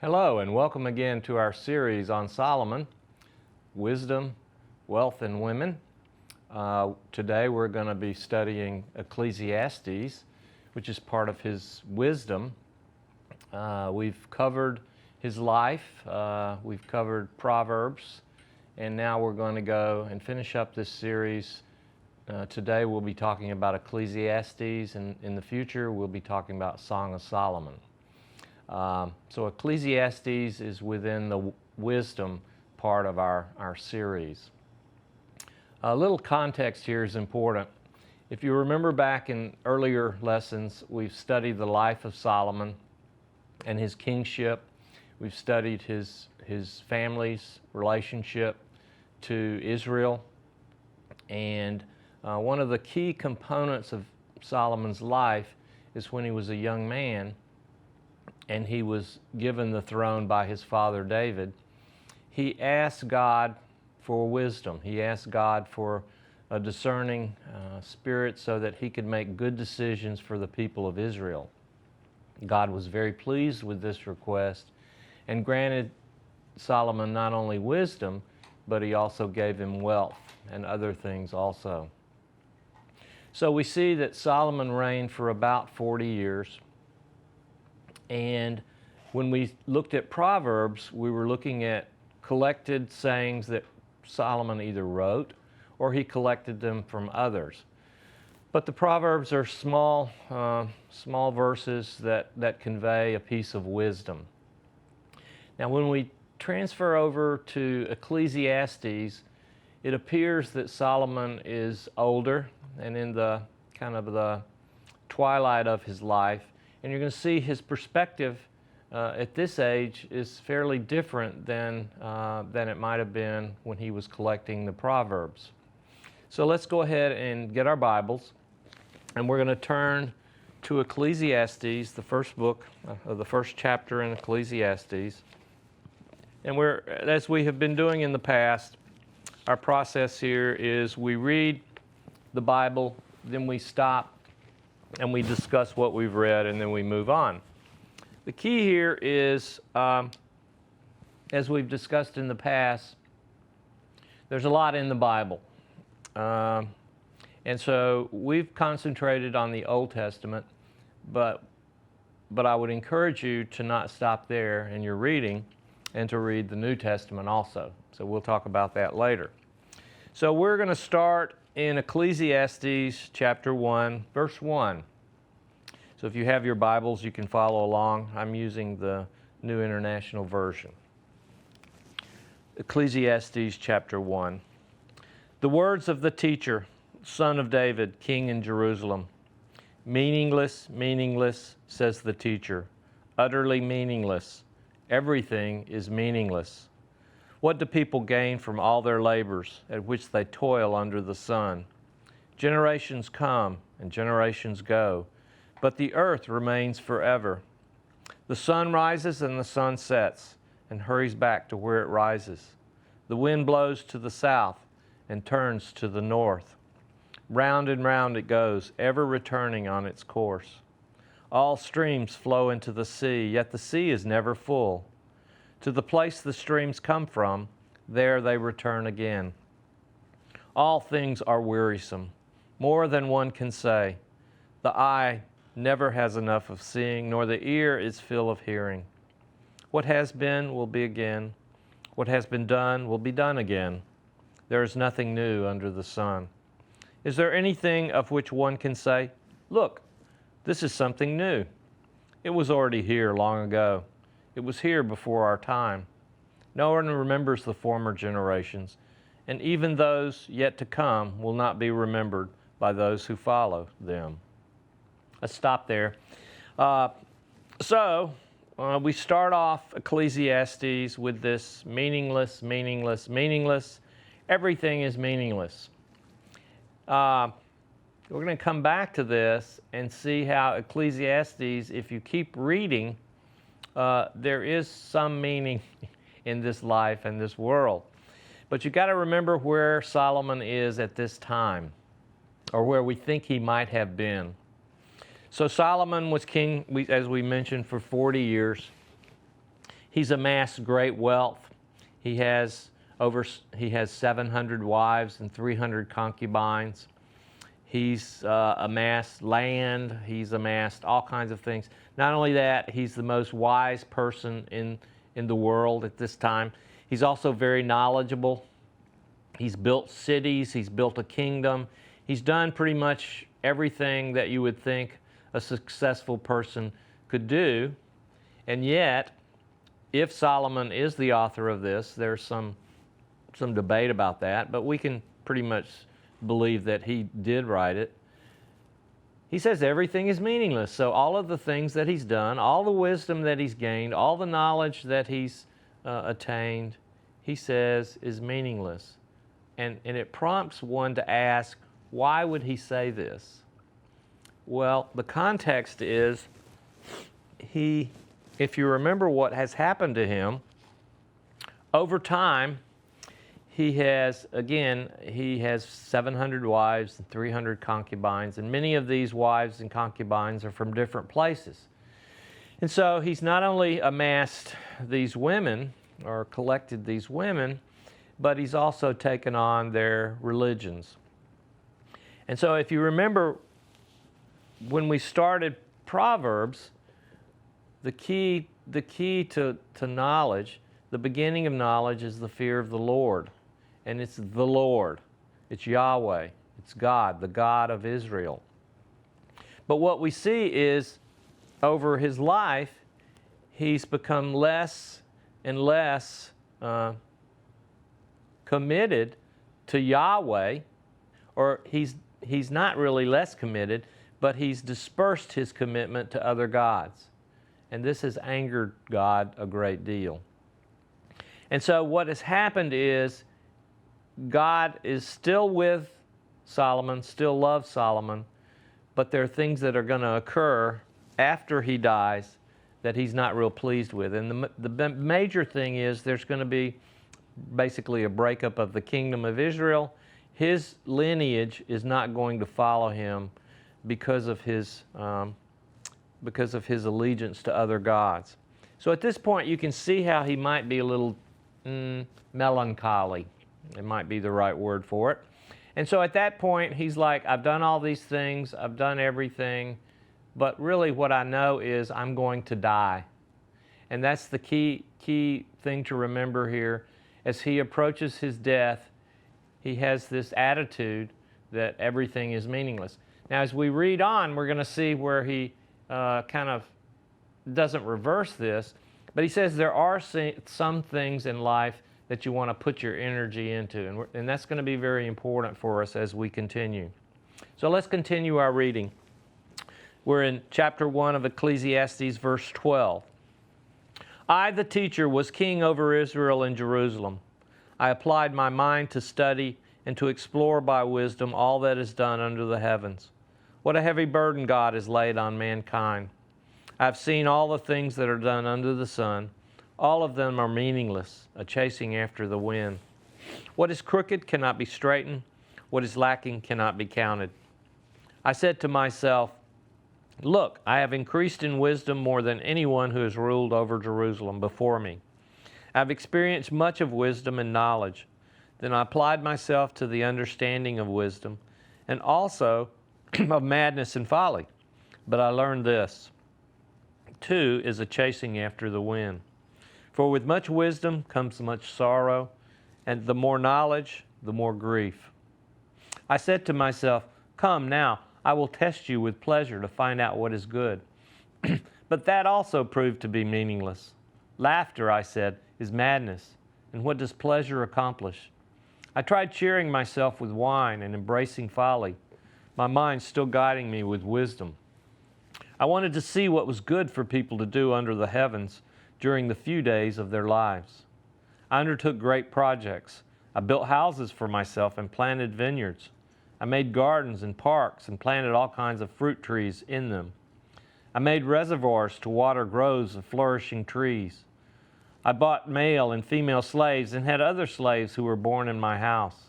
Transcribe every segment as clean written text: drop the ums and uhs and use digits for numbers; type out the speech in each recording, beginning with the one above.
Hello and welcome again to our series on Solomon, Wisdom, Wealth, and Women. Today we're going to be studying Ecclesiastes, which is part of his wisdom. We've covered his life, we've covered Proverbs, and now we're going to go and finish up this series. Today we'll be talking about Ecclesiastes, and in the future we'll be talking about Song of Solomon. So Ecclesiastes is within the wisdom part of our series. A little context here is important. If you remember back in earlier lessons, we've studied the life of Solomon and his kingship. We've studied his family's relationship to Israel. And one of the key components of Solomon's life is when he was a young man and he was given the throne by his father David, he asked God for wisdom. He asked God for a discerning spirit so that he could make good decisions for the people of Israel. God was very pleased with this request and granted Solomon not only wisdom, but he also gave him wealth and other things also. So we see that Solomon reigned for about 40 years. And when we looked at Proverbs, we were looking at collected sayings that Solomon either wrote or he collected them from others. But the Proverbs are small verses that convey a piece of wisdom. Now, when we transfer over to Ecclesiastes, it appears that Solomon is older and in the kind of the twilight of his life. And you're going to see his perspective at this age is fairly different than it might have been when he was collecting the Proverbs. So let's go ahead and get our Bibles, and we're going to turn to Ecclesiastes, the first book, the first chapter in Ecclesiastes. And as we have been doing in the past, our process here is we read the Bible, then we stop, and we discuss what we've read, and then we move on. The key here is, as we've discussed in the past, there's a lot in the Bible. And so we've concentrated on the Old Testament, but I would encourage you to not stop there in your reading and to read the New Testament also. So we'll talk about that later. So we're going to start in Ecclesiastes chapter 1, verse 1. So if you have your Bibles, you can follow along. I'm using the New International Version. Ecclesiastes chapter 1. The words of the teacher, son of David, king in Jerusalem. Meaningless, meaningless, says the teacher. Utterly meaningless. Everything is meaningless. What do people gain from all their labors at which they toil under the sun? Generations come and generations go, but the earth remains forever. The sun rises and the sun sets and hurries back to where it rises. The wind blows to the south and turns to the north. Round and round it goes, ever returning on its course. All streams flow into the sea, yet the sea is never full. To the place the streams come from, there they return again. All things are wearisome, more than one can say. The eye never has enough of seeing, nor the ear is full of hearing. What has been will be again. What has been done will be done again. There is nothing new under the sun. Is there anything of which one can say, "Look, this is something new"? It was already here long ago. It was here before our time. No one remembers the former generations, and even those yet to come will not be remembered by those who follow them. Let's stop there. So we start off Ecclesiastes with this meaningless, meaningless, meaningless. Everything is meaningless. We're going to come back to this and see how Ecclesiastes, if you keep reading, there is some meaning in this life and this world. But you got to remember where Solomon is at this time, or where we think he might have been. So Solomon was king, as we mentioned, for 40 years. He's amassed great wealth. He has 700 wives and 300 concubines. He's amassed land. He's amassed all kinds of things. Not only that, he's the most wise person in the world at this time. He's also very knowledgeable. He's built cities. He's built a kingdom. He's done pretty much everything that you would think a successful person could do. And yet, if Solomon is the author of this, there's some debate about that, but we can pretty much believe that he did write it. He says everything is meaningless. So all of the things that he's done, all the wisdom that he's gained, all the knowledge that he's attained, he says is meaningless. And it prompts one to ask, why would he say this? Well, the context is if you remember what has happened to him, over time, he has 700 wives and 300 concubines, and many of these wives and concubines are from different places. And so he's not only amassed these women, or collected these women, but he's also taken on their religions. And so if you remember, when we started Proverbs, the key to knowledge, the beginning of knowledge is the fear of the Lord. And it's the Lord. It's Yahweh. It's God, the God of Israel. But what we see is, over his life, he's become less and less committed to Yahweh, or he's not really less committed, but he's dispersed his commitment to other gods. And this has angered God a great deal. And so what has happened is, God is still with Solomon, still loves Solomon, but there are things that are going to occur after he dies that he's not real pleased with. And the major thing is there's going to be basically a breakup of the kingdom of Israel. His lineage is not going to follow him because of his allegiance to other gods. So at this point, you can see how he might be a little melancholy. It might be the right word for it. And so at that point, he's like, I've done all these things, I've done everything, but really what I know is I'm going to die. And that's the key thing to remember here. As he approaches his death, he has this attitude that everything is meaningless. Now, as we read on, we're going to see where he kind of doesn't reverse this, but he says there are some things in life that you want to put your energy into. And that's going to be very important for us as we continue. So let's continue our reading. We're in chapter 1 of Ecclesiastes, verse 12. I, the teacher, was king over Israel in Jerusalem. I applied my mind to study and to explore by wisdom all that is done under the heavens. What a heavy burden God has laid on mankind. I've seen all the things that are done under the sun. All of them are meaningless, a chasing after the wind. What is crooked cannot be straightened. What is lacking cannot be counted. I said to myself, look, I have increased in wisdom more than anyone who has ruled over Jerusalem before me. I've experienced much of wisdom and knowledge. Then I applied myself to the understanding of wisdom and also of madness and folly. But I learned this, too, is a chasing after the wind. For with much wisdom comes much sorrow, and the more knowledge, the more grief. I said to myself, come now, I will test you with pleasure to find out what is good. But that also proved to be meaningless. Laughter, I said, is madness, and what does pleasure accomplish? I tried cheering myself with wine and embracing folly, my mind still guiding me with wisdom. I wanted to see what was good for people to do under the heavens during the few days of their lives. I undertook great projects. I built houses for myself and planted vineyards. I made gardens and parks and planted all kinds of fruit trees in them. I made reservoirs to water groves of flourishing trees. I bought male and female slaves and had other slaves who were born in my house.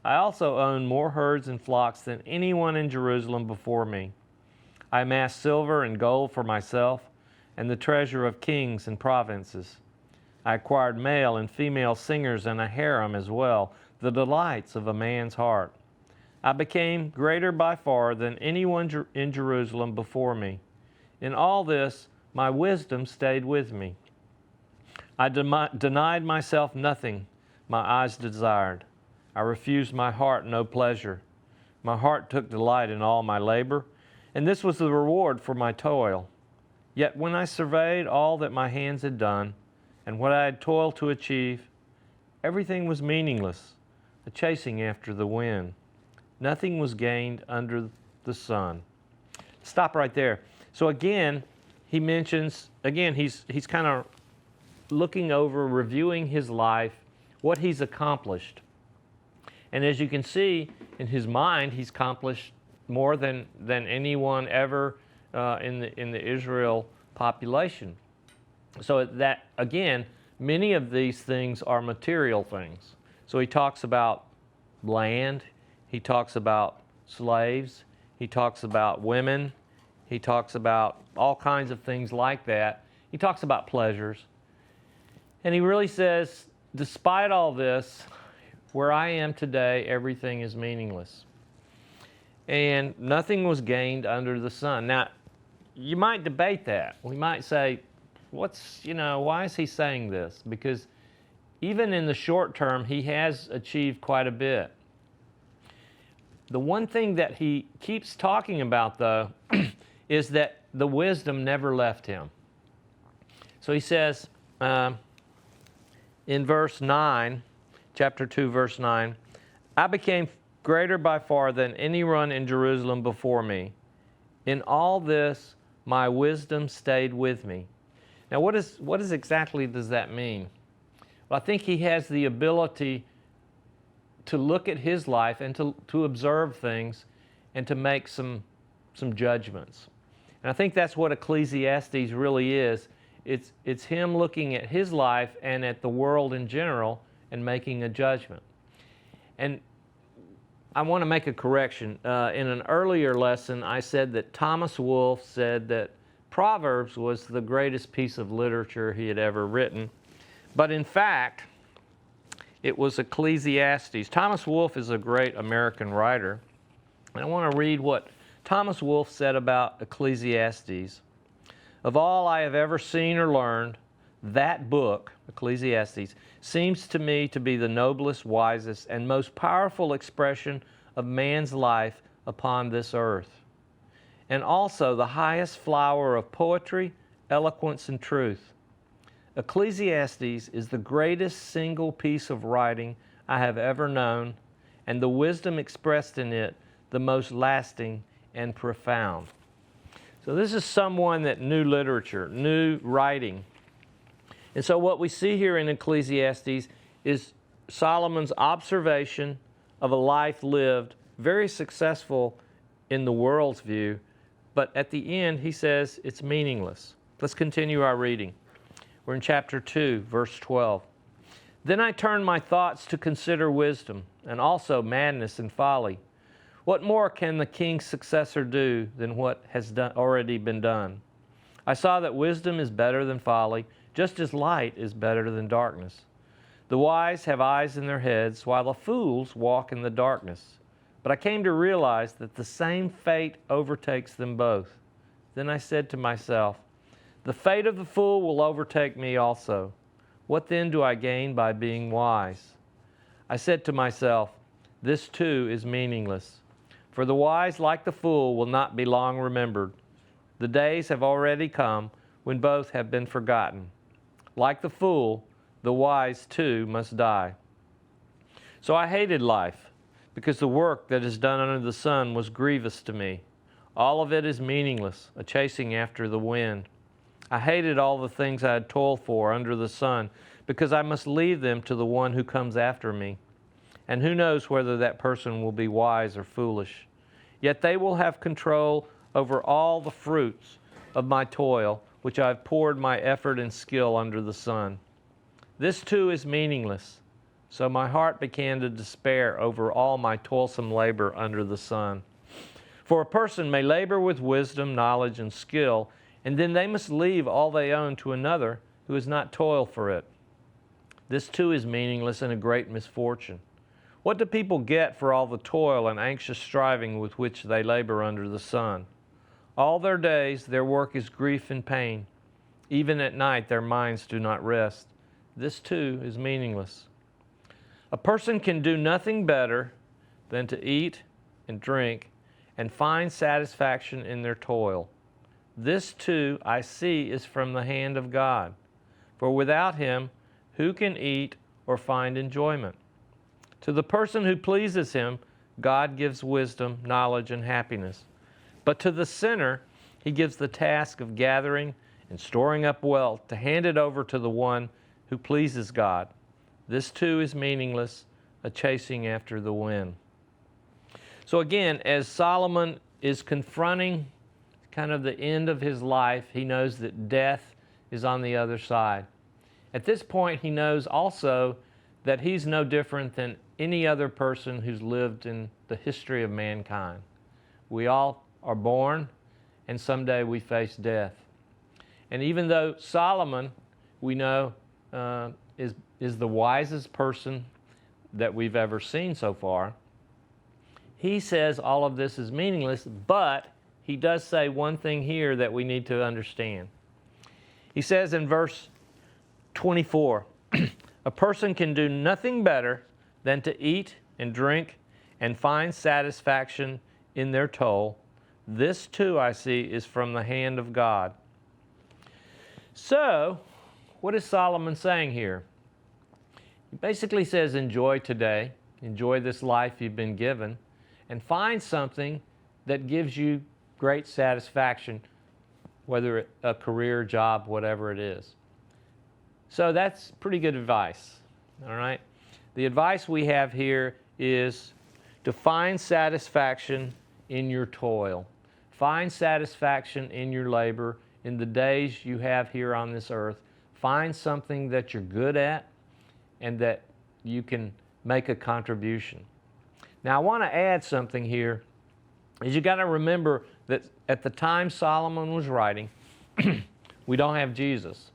I also owned more herds and flocks than anyone in Jerusalem before me. I amassed silver and gold for myself and the treasure of kings and provinces. I acquired male and female singers and a harem as well, the delights of a man's heart. I became greater by far than anyone in Jerusalem before me. In all this, my wisdom stayed with me. I denied myself nothing my eyes desired. I refused my heart no pleasure. My heart took delight in all my labor, and this was the reward for my toil. Yet when I surveyed all that my hands had done, and what I had toiled to achieve, everything was meaningless, a chasing after the wind. Nothing was gained under the sun. Stop right there. So again, he mentions, he's kind of looking over, reviewing his life, what he's accomplished. And as you can see, in his mind, he's accomplished more than anyone ever in the Israel population. So that, again, many of these things are material things. So he talks about land, he talks about slaves, he talks about women, he talks about all kinds of things like that. He talks about pleasures. And he really says, despite all this, where I am today, everything is meaningless. And nothing was gained under the sun. Now, you might debate that. We might say, why is he saying this? Because even in the short term, he has achieved quite a bit. The one thing that he keeps talking about, though, is that the wisdom never left him. So he says in verse 9, chapter 2, verse 9, I became greater by far than anyone in Jerusalem before me. In all this, my wisdom stayed with me. Now, what exactly does that mean? Well, I think he has the ability to look at his life and to observe things and to make some judgments. And I think that's what Ecclesiastes really is. It's him looking at his life and at the world in general and making a judgment. And I want to make a correction. In an earlier lesson, I said that Thomas Wolfe said that Proverbs was the greatest piece of literature he had ever written. But in fact, it was Ecclesiastes. Thomas Wolfe is a great American writer. And I want to read what Thomas Wolfe said about Ecclesiastes. Of all I have ever seen or learned, that book, Ecclesiastes, seems to me to be the noblest, wisest, and most powerful expression of man's life upon this earth, and also the highest flower of poetry, eloquence, and truth. Ecclesiastes is the greatest single piece of writing I have ever known, and the wisdom expressed in it the most lasting and profound. So this is someone that knew literature, knew writing. And so what we see here in Ecclesiastes is Solomon's observation of a life lived, very successful in the world's view, but at the end he says it's meaningless. Let's continue our reading. We're in chapter 2, verse 12. Then I turned my thoughts to consider wisdom, and also madness and folly. What more can the king's successor do than what has already been done? I saw that wisdom is better than folly, just as light is better than darkness. The wise have eyes in their heads, while the fools walk in the darkness. But I came to realize that the same fate overtakes them both. Then I said to myself, the fate of the fool will overtake me also. What then do I gain by being wise? I said to myself, this too is meaningless. For the wise, like the fool, will not be long remembered. The days have already come when both have been forgotten. Like the fool, the wise too must die. So I hated life, because the work that is done under the sun was grievous to me. All of it is meaningless, a chasing after the wind. I hated all the things I had toiled for under the sun, because I must leave them to the one who comes after me. And who knows whether that person will be wise or foolish. Yet they will have control over all the fruits of my toil, which I have poured my effort and skill under the sun. This too is meaningless. So my heart began to despair over all my toilsome labor under the sun. For a person may labor with wisdom, knowledge, and skill, and then they must leave all they own to another who has not toiled for it. This too is meaningless and a great misfortune. What do people get for all the toil and anxious striving with which they labor under the sun? All their days their work is grief and pain. Even at night their minds do not rest. This too is meaningless. A person can do nothing better than to eat and drink and find satisfaction in their toil. This too, I see, is from the hand of God. For without Him, who can eat or find enjoyment? To the person who pleases Him, God gives wisdom, knowledge, and happiness. But to the sinner, He gives the task of gathering and storing up wealth to hand it over to the one who pleases God. This too is meaningless, a chasing after the wind. So again, as Solomon is confronting kind of the end of his life, he knows that death is on the other side. At this point, he knows also that he's no different than any other person who's lived in the history of mankind. We all are born, and someday we face death. And even though Solomon, we know, is the wisest person that we've ever seen so far, he says all of this is meaningless, but he does say one thing here that we need to understand. He says in verse 24, a person can do nothing better than to eat and drink and find satisfaction in their toil. This too, I see, is from the hand of God. So, what is Solomon saying here? He basically says, enjoy today, enjoy this life you've been given, and find something that gives you great satisfaction, whether a career, job, whatever it is. So that's pretty good advice, all right? The advice we have here is to find satisfaction in your toil. Find satisfaction in your labor, in the days you have here on this earth. Find something that you're good at and that you can make a contribution. Now, I want to add something here. Is you got to remember that at the time Solomon was writing, we don't have Jesus.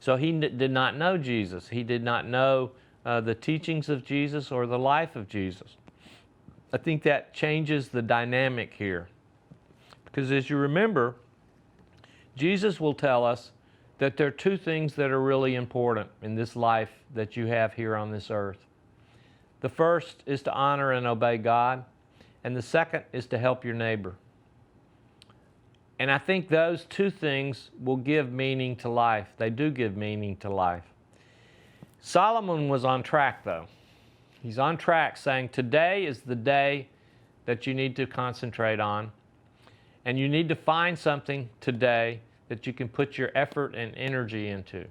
So he did not know Jesus. He did not know the teachings of Jesus or the life of Jesus. I think that changes the dynamic here. Because as you remember, Jesus will tell us that there are two things that are really important in this life that you have here on this earth. The first is to honor and obey God, and the second is to help your neighbor. And I think those two things will give meaning to life. They do give meaning to life. Solomon was on track, though. He's on track saying today is the day that you need to concentrate on, and you need to find something today that you can put your effort and energy into.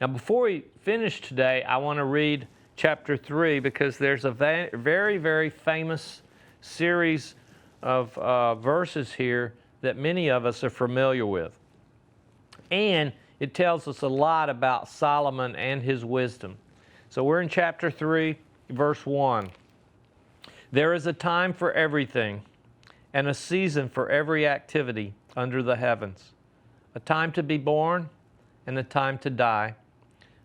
Now, before we finish today, I want to read chapter 3 because there's a very, very famous series of verses here that many of us are familiar with. And it tells us a lot about Solomon and his wisdom. So we're in chapter 3, verse 1. There is a time for everything and a season for every activity under the heavens, a time to be born and a time to die,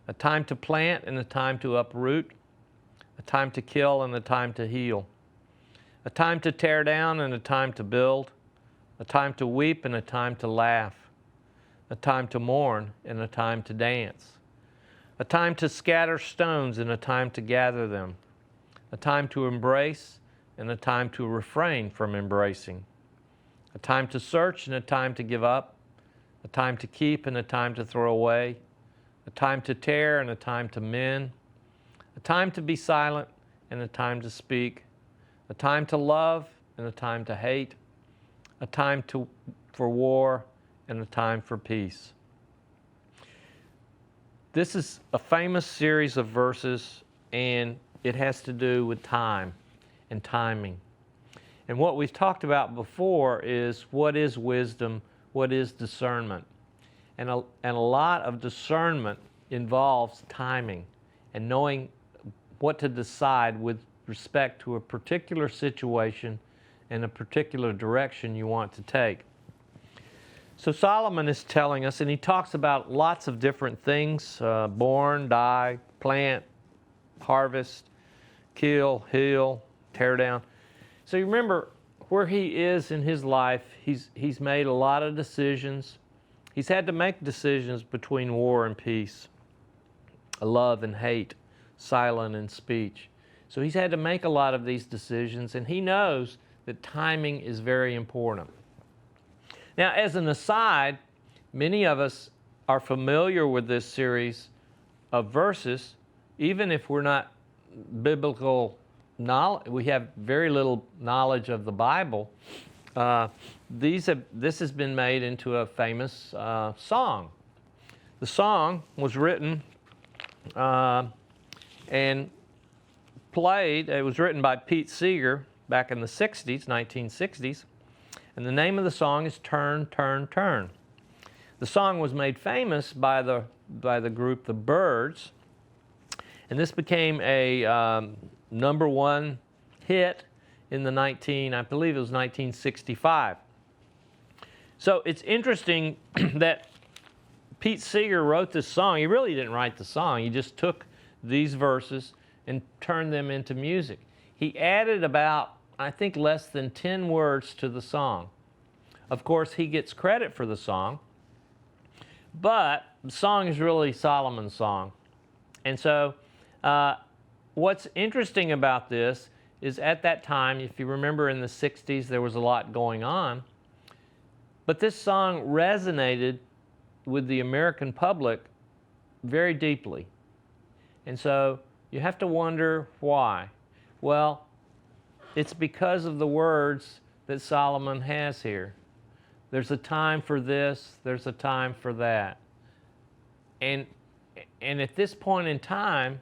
a time to plant and a time to uproot, a time to kill and a time to heal, a time to tear down and a time to build, a time to weep and a time to laugh, a time to mourn and a time to dance, a time to scatter stones and a time to gather them, a time to embrace and a time to refrain from embracing, a time to search and a time to give up, a time to keep and a time to throw away, a time to tear and a time to mend, a time to be silent and a time to speak, a time to love and a time to hate, a time for war and a time for peace. This is a famous series of verses, and it has to do with time and timing. And what we've talked about before is what is wisdom, what is discernment. And a lot of discernment involves timing and knowing what to decide with respect to a particular situation and a particular direction you want to take. So Solomon is telling us, and he talks about lots of different things, born, die, plant, harvest, kill, heal, tear down. So you remember where he is in his life. He's made a lot of decisions. He's had to make decisions between war and peace, love and hate, silent and speech. So he's had to make a lot of these decisions, and he knows that timing is very important. Now, as an aside, many of us are familiar with this series of verses, even if we're not biblical knowledge. We have very little knowledge of the Bible. This has been made into a famous song. The song was written and played. It was written by Pete Seeger back in the 60s, 1960s. And the name of the song is Turn, Turn, Turn. The song was made famous by the group the Byrds. And this became a number one hit in I believe it was 1965. So it's interesting that Pete Seeger wrote this song. He really didn't write the song. He just took these verses and turned them into music. He added about, I think, less than 10 words to the song. Of course, he gets credit for the song, but the song is really Solomon's song. And so what's interesting about this is at that time, if you remember in the 60s, there was a lot going on, but this song resonated with the American public very deeply. And so you have to wonder why. Well, it's because of the words that Solomon has here. There's a time for this, there's a time for that. And at this point in time,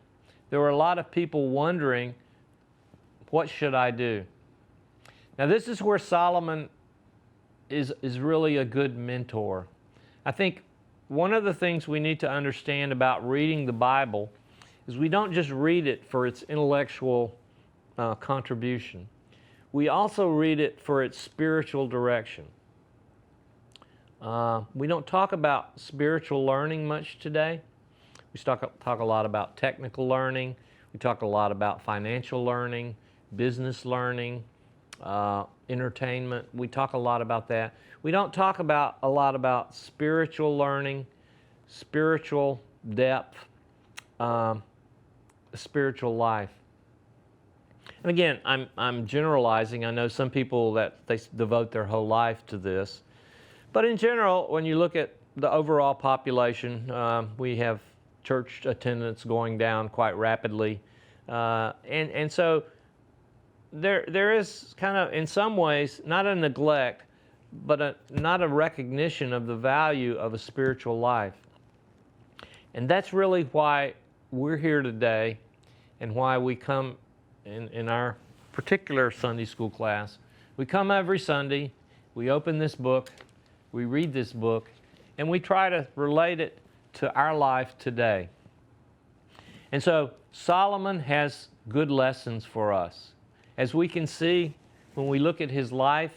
there were a lot of people wondering, what should I do? Now this is where Solomon is really a good mentor. I think one of the things we need to understand about reading the Bible is we don't just read it for its intellectual contribution. We also read it for its spiritual direction. We don't talk about spiritual learning much today. We talk a lot about technical learning. We talk a lot about financial learning, business learning, entertainment. We talk a lot about that. We don't talk a lot about spiritual learning, spiritual depth, spiritual life. And again, I'm generalizing. I know some people that they devote their whole life to this. But in general, when you look at the overall population, we have church attendance going down quite rapidly. And so there is kind of, in some ways, not a neglect, but not a recognition of the value of a spiritual life. And that's really why we're here today and why we come in our particular Sunday school class. We come every Sunday, we open this book, we read this book, and we try to relate it to our life today. And so Solomon has good lessons for us. As we can see, when we look at his life,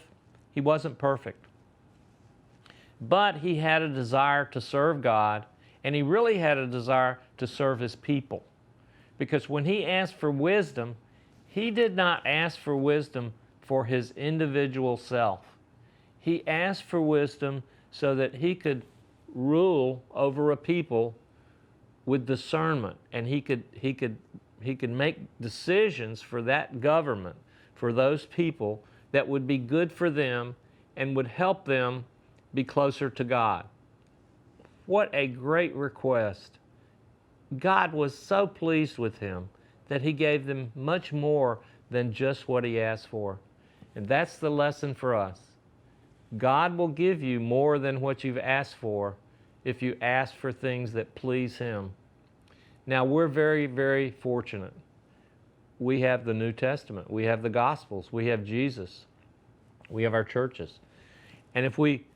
he wasn't perfect. But he had a desire to serve God, and he really had a desire to serve his people. Because when he asked for wisdom, he did not ask for wisdom for his individual self. He asked for wisdom so that he could rule over a people with discernment, and he could make decisions for that government, for those people that would be good for them and would help them be closer to God. What a great request. God was so pleased with him that he gave them much more than just what he asked for. And that's the lesson for us. God will give you more than what you've asked for if you ask for things that please him. Now, we're very, very fortunate. We have the New Testament. We have the Gospels. We have Jesus. We have our churches. And if we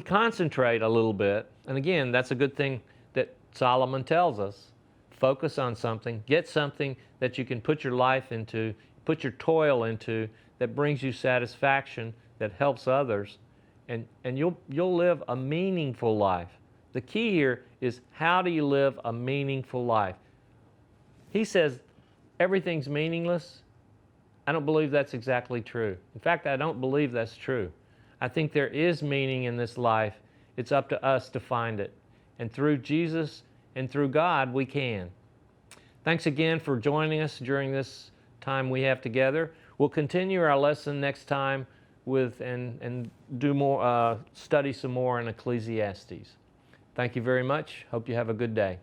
concentrate a little bit, and again, that's a good thing that Solomon tells us, focus on something, get something that you can put your life into, put your toil into, that brings you satisfaction, that helps others, and you'll live a meaningful life. The key here is, how do you live a meaningful life? He says everything's meaningless. I don't believe that's exactly true. In fact, I don't believe that's true. I think there is meaning in this life. It's up to us to find it. And through Jesus and through God, we can. Thanks again for joining us during this time we have together. We'll continue our lesson next time with and do more, study some more in Ecclesiastes. Thank you very much. Hope you have a good day.